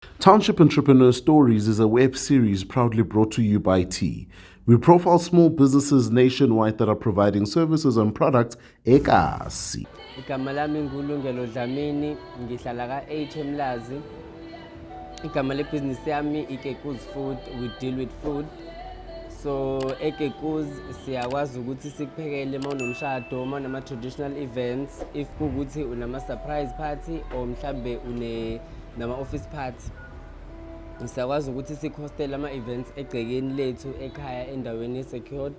Township Entrepreneurs Stories is a web series proudly brought to you by T. We profile small businesses nationwide that are providing services and products ekasi. Igama lami nguLungelo Dlamini, ngihlala ka-8 eMlazi. Igama lebhizinisi yami iKeku's Food, we deal with food. So eKeku's siyakwazi ukuthi sikuphekele mawunomshado, mawunama-traditional events, if kuwukuthi unama-surprise party or mhlambe nama-office party. Siyakwazi ukuthi sikhostele ama-events egcekeni lethu ekhaya endaweni secured.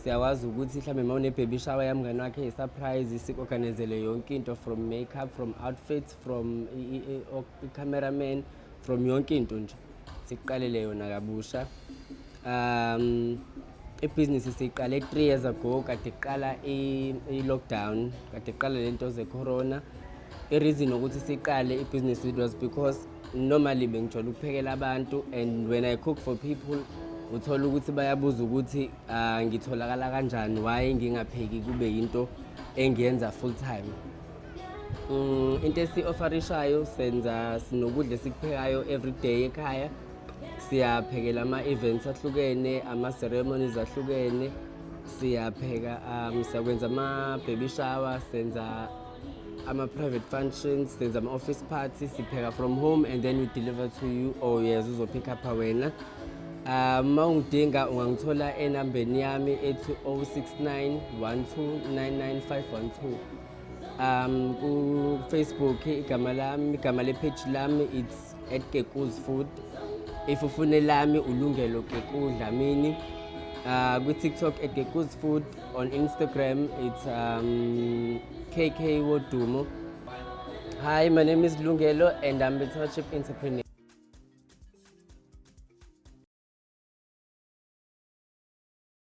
Siyakwazi ukuthi mhlambe mawune-baby shower yamngani wakhe i-surprise, siku-organizele yonke into from makeup, from outfits, from i-cameraman, from yonke into nje sikuqalele yona kabusha. Ibhizinisi siyiqale 3 years ago, kade iqala i-lockdown, kade iqala lento ze-corona. I-reason ukuthi siqale ibhizinisi it was because normally bengijwayele ukuphekela abantu, and when I cook for people uthola ukuthi bayabuza ukuthi ngitholakala kanjani, why ngingapheki kube yinto engiyenza full time. Into esi-offerishayo, senza sinokudla esikuphekayo everyday ekhaya. Siyaphekela ama-events ahlukene, ama-ceremonies ahlukene, siyapheka siyakwenza ama-baby shower, senza ama-private functions, senza ama-office parties, sipheka from home and then we deliver to you, or yes uzopick up wena. Mawungidinga ungangithola enambeni yami ethi 069 12 512. Ku-Facebook igama le-page lami it's @Keku's Food. If ufune lami uLungelo Keku Dlamini. Ku-TikTok @Keku's Food. On Instagram it's KK Wodumo. Hi, my name is Lungelo and I'm a Township Entrepreneur.